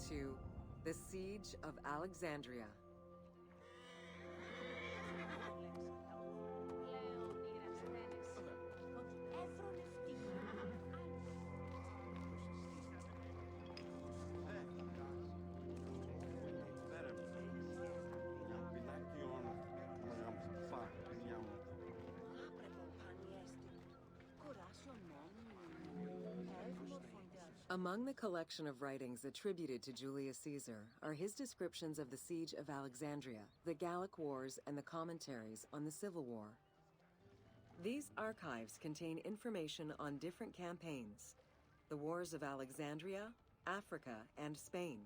to the Siege of Alexandria. Among the collection of writings attributed to Julius Caesar are his descriptions of the Siege of Alexandria, the Gallic Wars, and the commentaries on the Civil War. These archives contain information on different campaigns, the wars of Alexandria, Africa, and Spain.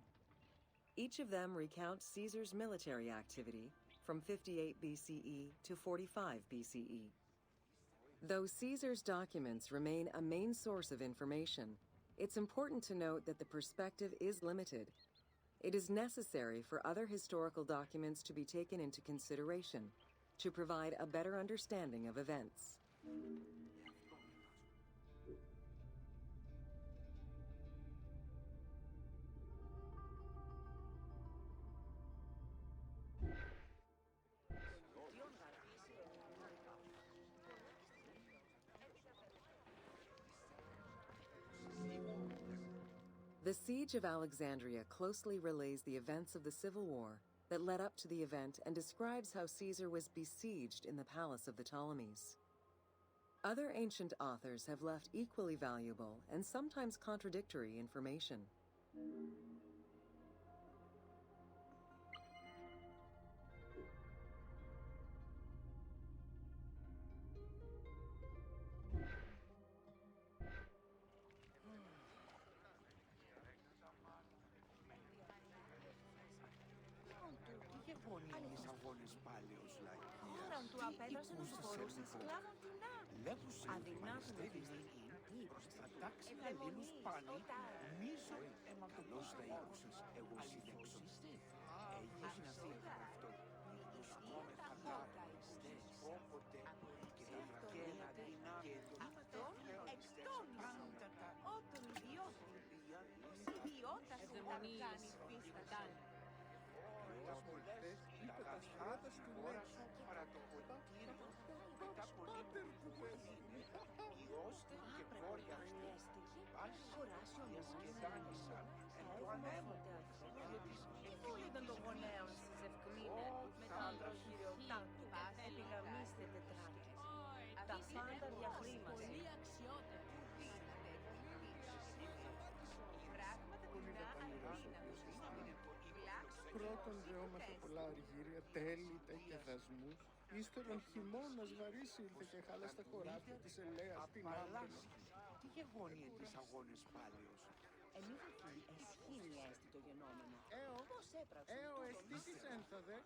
Each of them recounts Caesar's military activity from 58 BCE to 45 BCE. Though Caesar's documents remain a main source of information, it's important to note that the perspective is limited. It is necessary for other historical documents to be taken into consideration to provide a better understanding of events. The Siege of Alexandria closely relays the events of the Civil War that led up to the event and describes how Caesar was besieged in the palace of the Ptolemies. Other ancient authors have left equally valuable and sometimes contradictory information. Τι γεγονείς αγώνες πάλεως λαϊκίας. Ώραν του απέδρασε να συγχωρούσε σκλάβων τεινά. Λέγουσε Αδυνάτουμε τη δική θα τάξει Γαλλίνους πάλι μίσο καλώς τα ήκουσες εγώ συνέξω. Έχεις να δει αυτό. Σκόμαι φαντάρες, όποτε και τα βρακένα δυνάμει Αυτόν εκτόνισε. Ότον ιδιώτας σου τα κάνει φύστατα. Ως μολτές είπε τα σχάτα του λέξου παρά το πολιτήριο με τα πολύπερ που γίνει ιώστε και βόρεια αυτή πάσης και δάνησαν εν το ανέμο Εδώ ήταν το γονέον στις Ευκμήνε με τα προχειριωτά του επιγαμίστε τετράκες. Τα πάντα διαχρήμασε. Πολύ αξιότερο. Πρώτον δεόμαστε πολλά αργύρια, τέλητα και δασμούς. Ύστερον χειμώνας βαρύς ήλθε και χάλασε τα χωράφια της Ελέας στην Άπελο. Τι γεγονία της αγώνες πάλεως. Εμείς εκεί εσχήνει έστι το γενόμενο. Πώς έπραξε. Εστίσεις ένθαδε.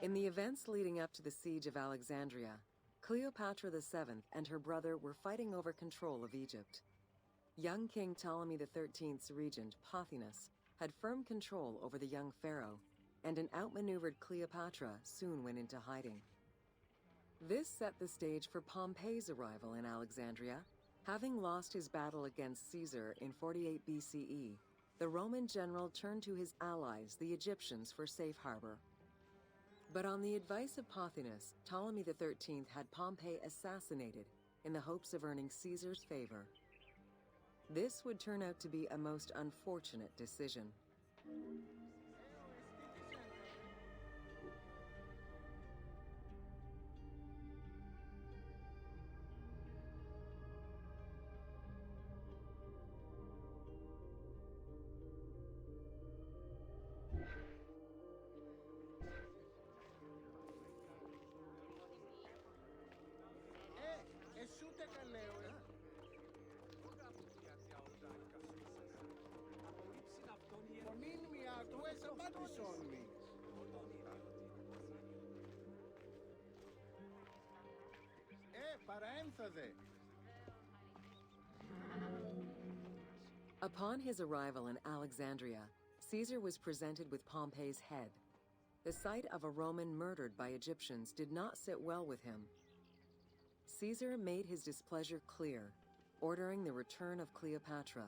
In the events leading up to the Siege of Alexandria, Cleopatra VII and her brother were fighting over control of Egypt. Young King Ptolemy XIII's regent, Pothinus, had firm control over the young pharaoh, and an outmaneuvered Cleopatra soon went into hiding. This set the stage for Pompey's arrival in Alexandria. Having lost his battle against Caesar in 48 BCE, the Roman general turned to his allies, the Egyptians, for safe harbor. But on the advice of Pothinus, Ptolemy XIII had Pompey assassinated in the hopes of earning Caesar's favor. This would turn out to be a most unfortunate decision. Εσούτε καλέω, Μονίμια του εσαπάτησον μη. Παραέμφαδε. Upon his arrival in Alexandria, Caesar was presented with Pompey's head. The sight of a Roman murdered by Egyptians did not sit well with him. Caesar made his displeasure clear, ordering the return of Cleopatra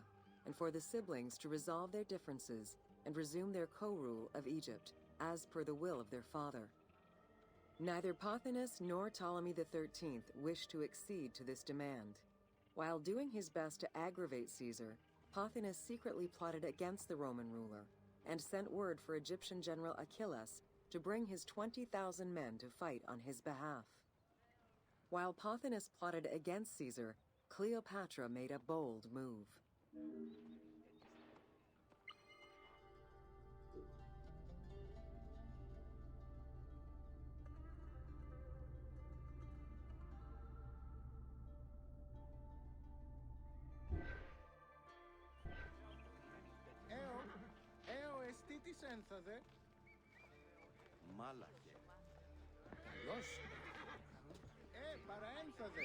and for the siblings to resolve their differences and resume their co-rule of Egypt, as per the will of their father. Neither Pothinus nor Ptolemy XIII wished to accede to this demand. While doing his best to aggravate Caesar, Pothinus secretly plotted against the Roman ruler and sent word for Egyptian general Achillas to bring his 20,000 men to fight on his behalf. While Pothinus plotted against Caesar, Cleopatra made a bold move. Τι της ένθαδε? Μάλακε. Καλώς. Παραένθαδε.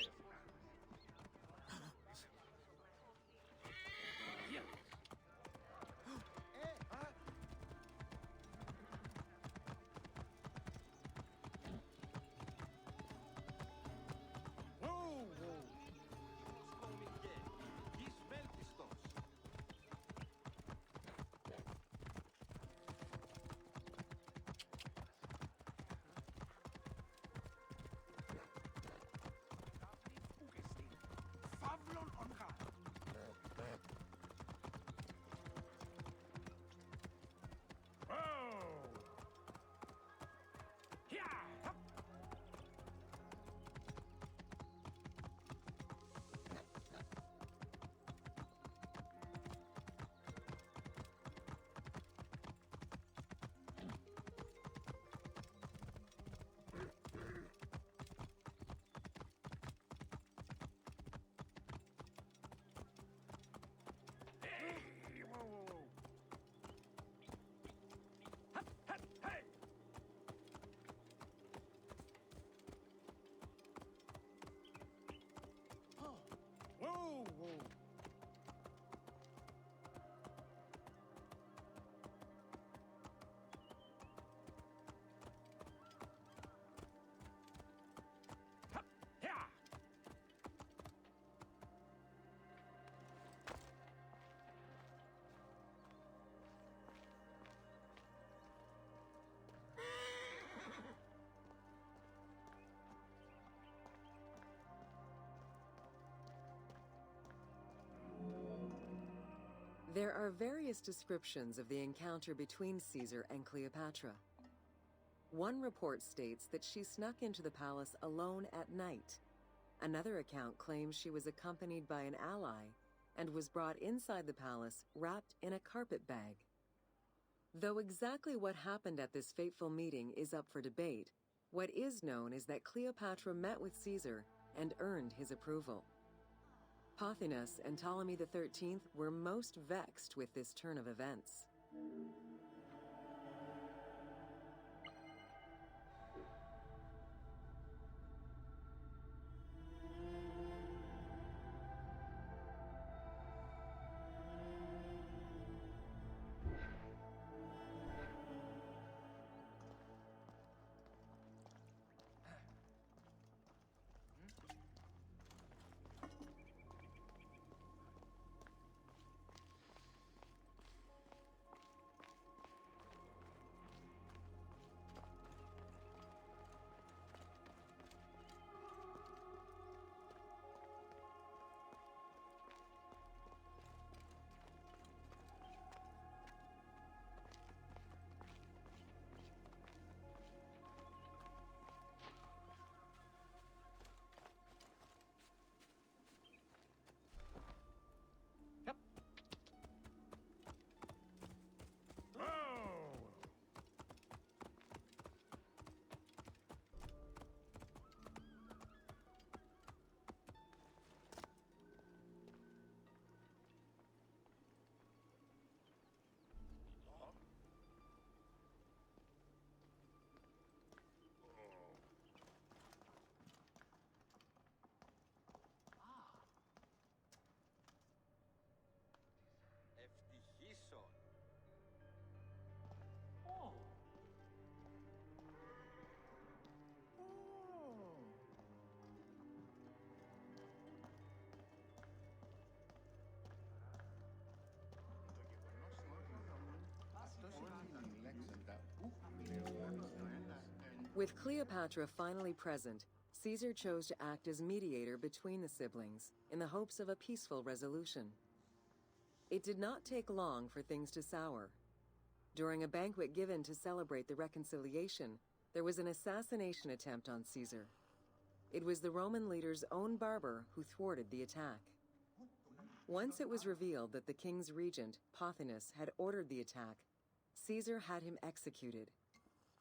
There are various descriptions of the encounter between Caesar and Cleopatra. One report states that she snuck into the palace alone at night. Another account claims she was accompanied by an ally and was brought inside the palace wrapped in a carpet bag. Though exactly what happened at this fateful meeting is up for debate, what is known is that Cleopatra met with Caesar and earned his approval. Pothinus and Ptolemy XIII were most vexed with this turn of events. With Cleopatra finally present, Caesar chose to act as mediator between the siblings in the hopes of a peaceful resolution. It did not take long for things to sour. During a banquet given to celebrate the reconciliation, there was an assassination attempt on Caesar. It was the Roman leader's own barber who thwarted the attack. Once it was revealed that the king's regent, Pothinus, had ordered the attack, Caesar had him executed.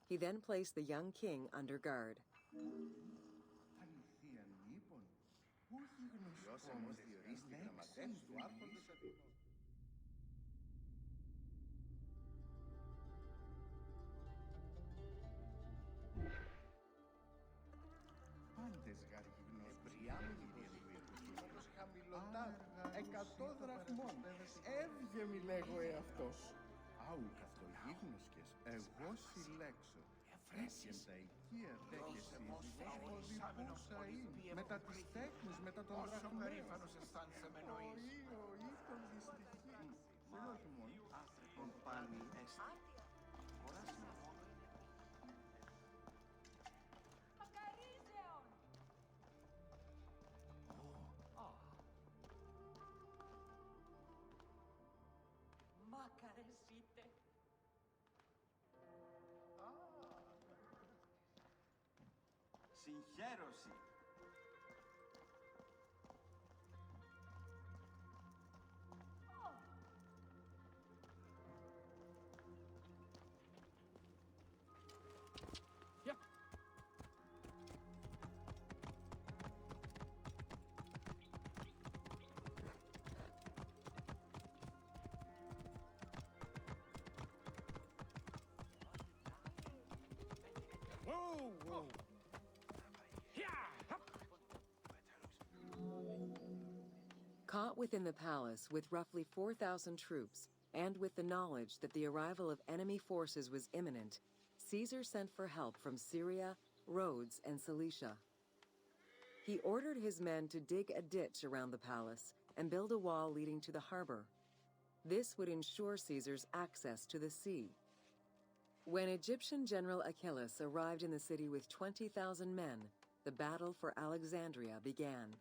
He then placed the young king under guard. Εκατό δραχμών. Έβγε λέγω εαυτός. Άου καθογίγνωσκες, εγώ συλλέξω. Έσχεν τα οικία τέχες οδηπούσα είναι. Μετά τις τέχνες, μετά τον δραχμών. Ο ήτον δυστυχής. Όχι μόνο. Τον πάλι έστι. Μακαρεσίτε. Συγχαίρωση. Caught within the palace with roughly 4,000 troops, and with the knowledge that the arrival of enemy forces was imminent, Caesar sent for help from Syria, Rhodes, and Cilicia. He ordered his men to dig a ditch around the palace and build a wall leading to the harbor. This would ensure Caesar's access to the sea. When Egyptian General Achillas arrived in the city with 20,000 men, the battle for Alexandria began.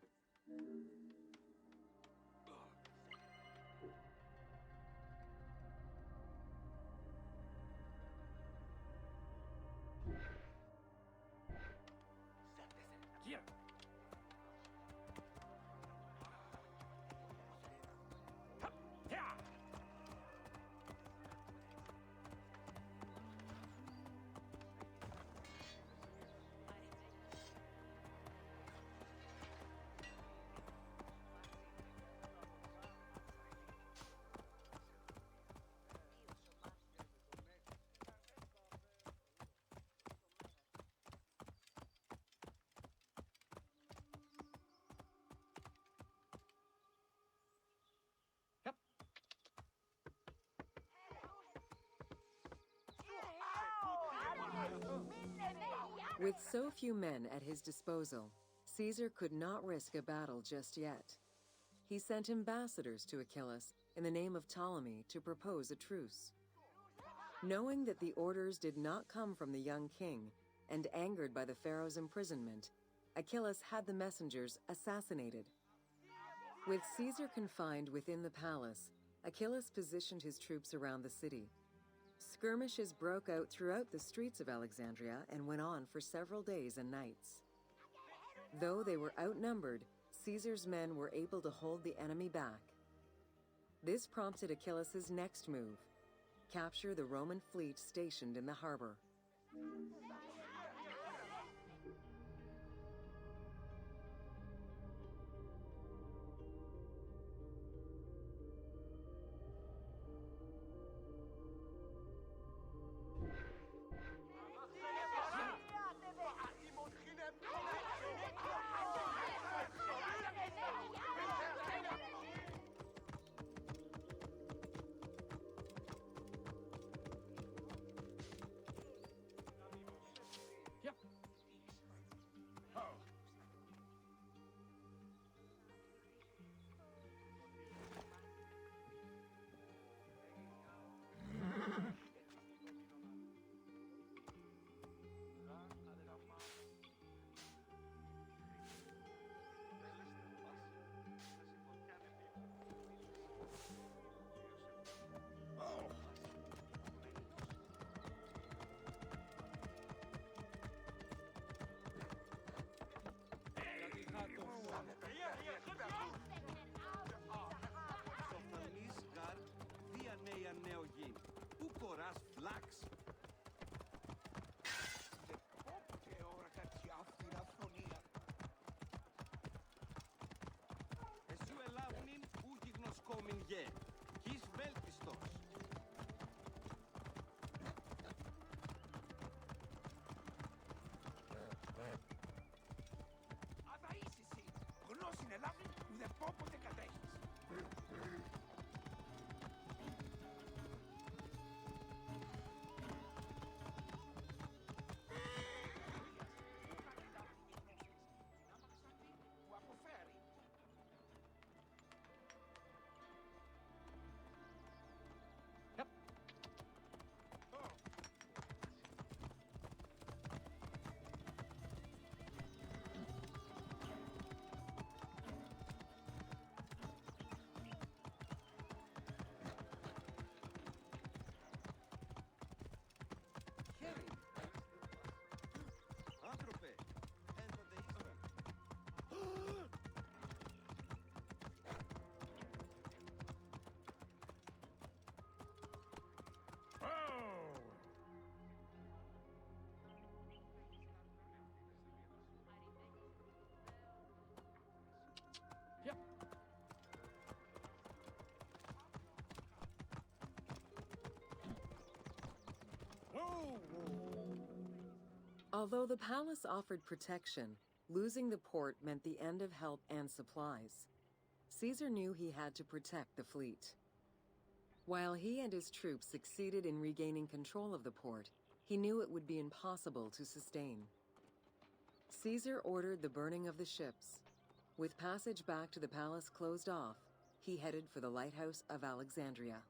With so few men at his disposal, Caesar could not risk a battle just yet. He sent ambassadors to Achillas in the name of Ptolemy to propose a truce. Knowing that the orders did not come from the young king, and angered by the pharaoh's imprisonment, Achillas had the messengers assassinated. With Caesar confined within the palace, Achillas positioned his troops around the city. Skirmishes broke out throughout the streets of Alexandria and went on for several days and nights. Though they were outnumbered, Caesar's men were able to hold the enemy back. This prompted Achillas's next move: capture the Roman fleet stationed in the harbor. Υπουργέ, χεις βέλτιστος. Αδαείς εσύ, γνώσιν ελάβει ουδεπόποτε κατέχεις. Που αποφέρει. Χέρι. Άνθρωπε, ένδοτε ύστερα. Although the palace offered protection, losing the port meant the end of help and supplies. Caesar knew he had to protect the fleet. While he and his troops succeeded in regaining control of the port, he knew it would be impossible to sustain. Caesar ordered the burning of the ships. With passage back to the palace closed off, he headed for the lighthouse of Alexandria.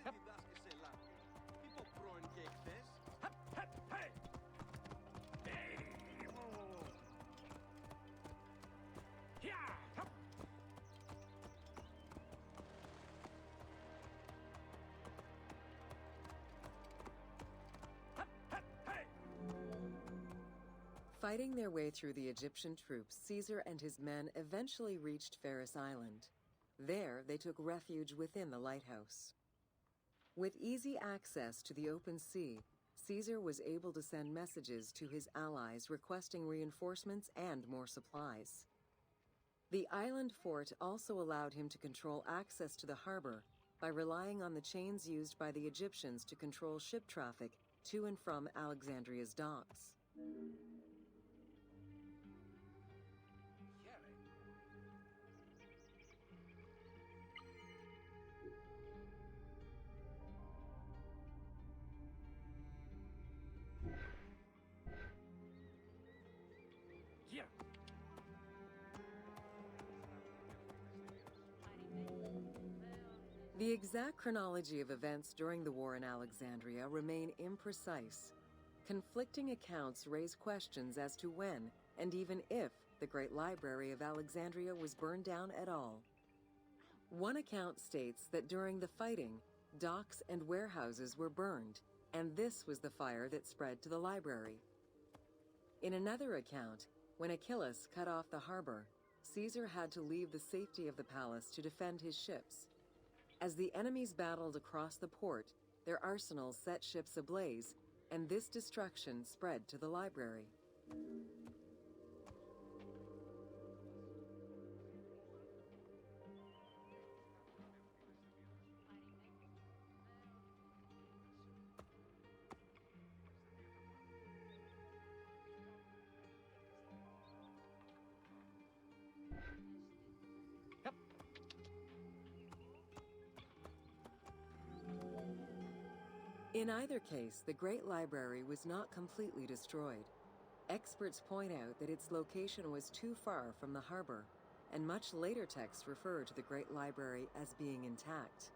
Πότε διδάσκεσαι Ελλάδη. Μήπω πρώην και εχθές. Fighting their way through the Egyptian troops, Caesar and his men eventually reached Pharis Island. There, they took refuge within the lighthouse. With easy access to the open sea, Caesar was able to send messages to his allies requesting reinforcements and more supplies. The island fort also allowed him to control access to the harbor by relying on the chains used by the Egyptians to control ship traffic to and from Alexandria's docks. The exact chronology of events during the war in Alexandria remain imprecise. Conflicting accounts raise questions as to when, and even if, the Great Library of Alexandria was burned down at all. One account states that during the fighting, docks and warehouses were burned, and this was the fire that spread to the library. In another account, when Achillas cut off the harbor, Caesar had to leave the safety of the palace to defend his ships. As the enemies battled across the port, their arsenals set ships ablaze, and this destruction spread to the library. In either case, the Great Library was not completely destroyed. Experts point out that its location was too far from the harbor, and much later texts refer to the Great Library as being intact.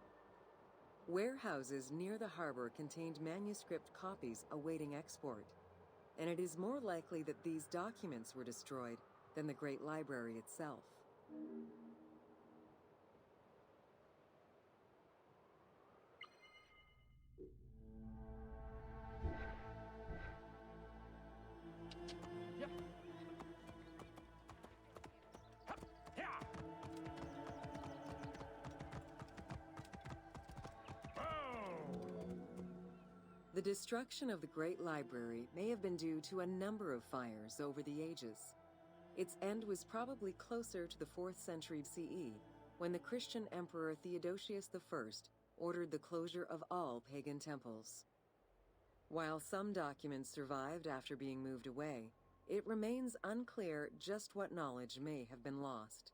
Warehouses near the harbor contained manuscript copies awaiting export, and it is more likely that these documents were destroyed than the Great Library itself. The destruction of the Great Library may have been due to a number of fires over the ages. Its end was probably closer to the 4th century CE, when the Christian Emperor Theodosius I ordered the closure of all pagan temples. While some documents survived after being moved away, it remains unclear just what knowledge may have been lost.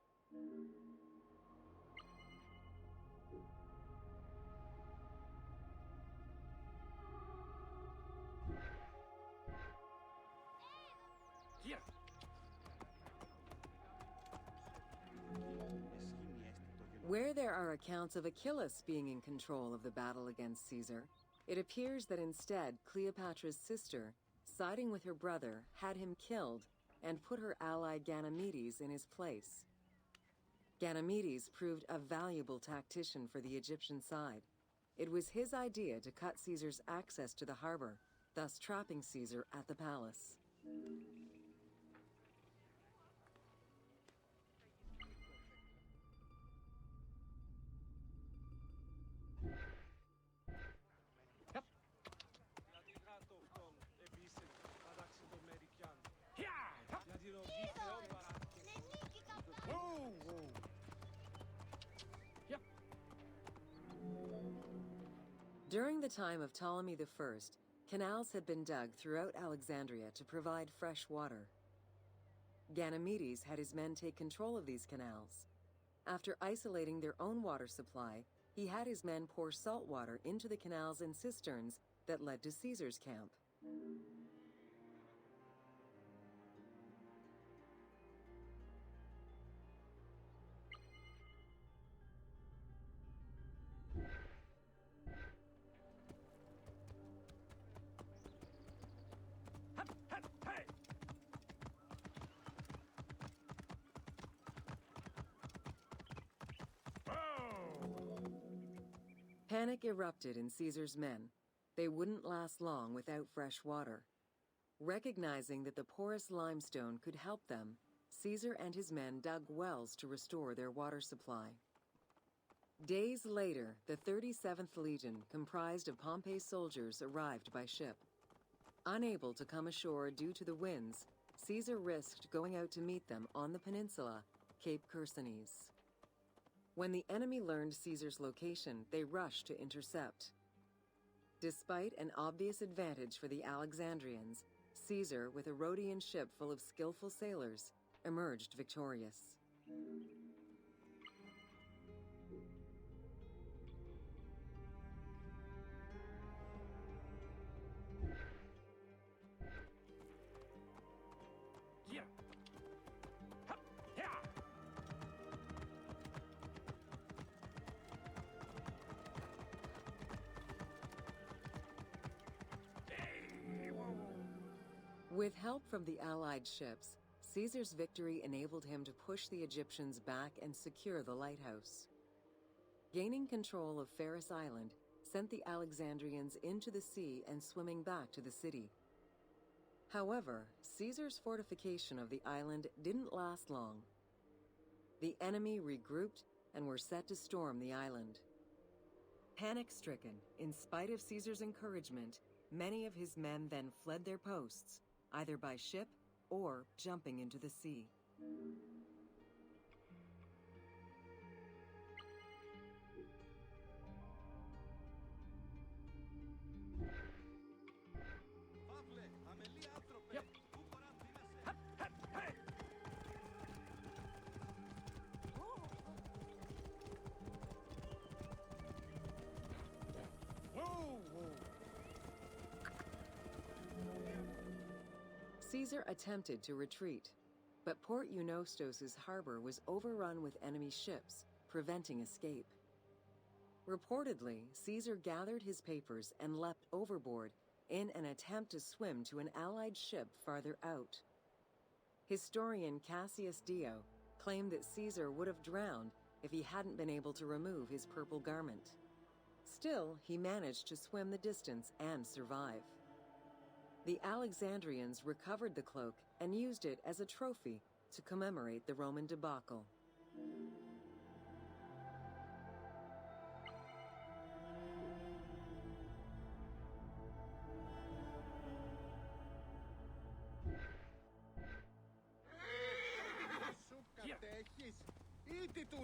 Here! Where there are accounts of Achillas being in control of the battle against Caesar, it appears that instead Cleopatra's sister, siding with her brother, had him killed and put her ally Ganymedes in his place. Ganymedes proved a valuable tactician for the Egyptian side. It was his idea to cut Caesar's access to the harbor, thus trapping Caesar at the palace. During the time of Ptolemy I, canals had been dug throughout Alexandria to provide fresh water. Ganymedes had his men take control of these canals. After isolating their own water supply, he had his men pour salt water into the canals and cisterns that led to Caesar's camp. Panic erupted in Caesar's men. They wouldn't last long without fresh water. Recognizing that the porous limestone could help them, Caesar and his men dug wells to restore their water supply. Days later, the 37th Legion, comprised of Pompey's soldiers, arrived by ship. Unable to come ashore due to the winds, Caesar risked going out to meet them on the peninsula, Cape Chersonese. When the enemy learned Caesar's location, they rushed to intercept. Despite an obvious advantage for the Alexandrians, Caesar, with a Rhodian ship full of skillful sailors, emerged victorious. With help from the Allied ships, Caesar's victory enabled him to push the Egyptians back and secure the lighthouse. Gaining control of Pharis Island sent the Alexandrians into the sea and swimming back to the city. However, Caesar's fortification of the island didn't last long. The enemy regrouped and were set to storm the island. Panic-stricken, in spite of Caesar's encouragement, many of his men then fled their posts, either by ship or jumping into the sea. Caesar attempted to retreat, but Port Eunostos' harbor was overrun with enemy ships, preventing escape. Reportedly, Caesar gathered his papers and leapt overboard in an attempt to swim to an Allied ship farther out. Historian Cassius Dio claimed that Caesar would have drowned if he hadn't been able to remove his purple garment. Still, he managed to swim the distance and survive. The Alexandrians recovered the cloak and used it as a trophy to commemorate the Roman debacle.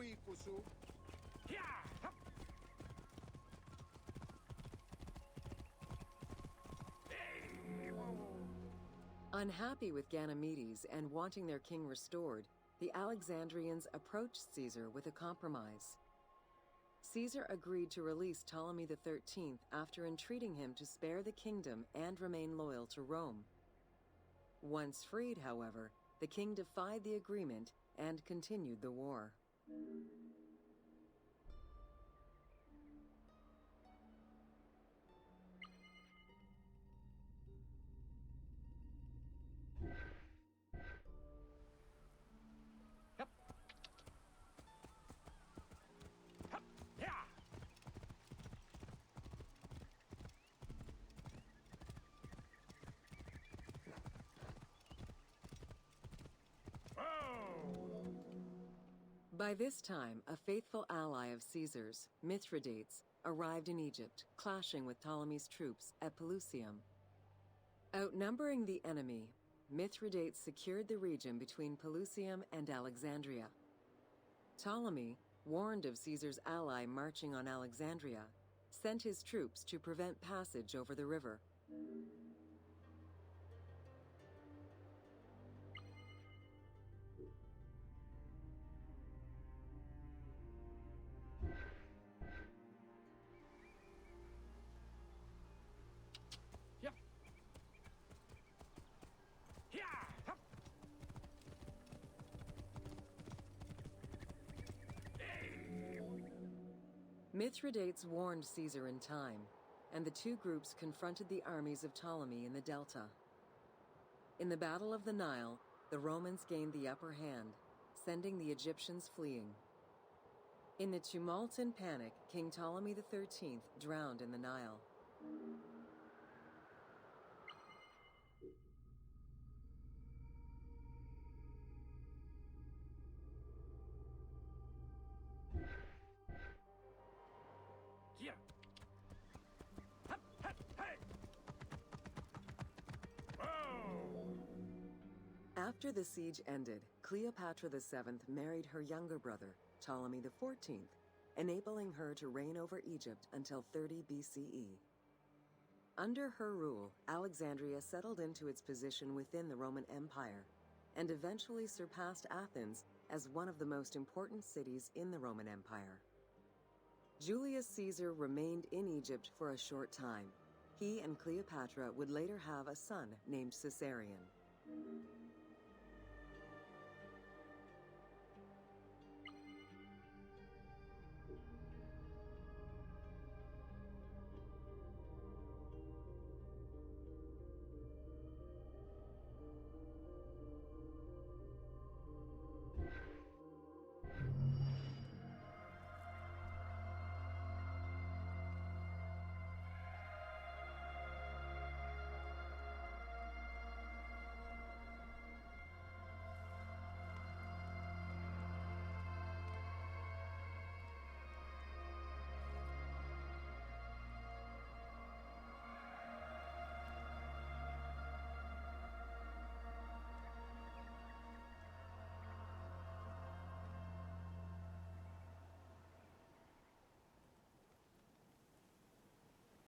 του οίκου σου. Unhappy with Ganymedes and wanting their king restored, the Alexandrians approached Caesar with a compromise. Caesar agreed to release Ptolemy XIII after entreating him to spare the kingdom and remain loyal to Rome. Once freed, however, the king defied the agreement and continued the war. By this time, a faithful ally of Caesar's, Mithridates, arrived in Egypt, clashing with Ptolemy's troops at Pelusium. Outnumbering the enemy, Mithridates secured the region between Pelusium and Alexandria. Ptolemy, warned of Caesar's ally marching on Alexandria, sent his troops to prevent passage over the river. Mithridates warned Caesar in time, and the two groups confronted the armies of Ptolemy in the Delta. In the Battle of the Nile, the Romans gained the upper hand, sending the Egyptians fleeing. In the tumult and panic, King Ptolemy XIII drowned in the Nile. After the siege ended, Cleopatra VII married her younger brother, Ptolemy XIV, enabling her to reign over Egypt until 30 BCE. Under her rule, Alexandria settled into its position within the Roman Empire and eventually surpassed Athens as one of the most important cities in the Roman Empire. Julius Caesar remained in Egypt for a short time. He and Cleopatra would later have a son named Caesarion.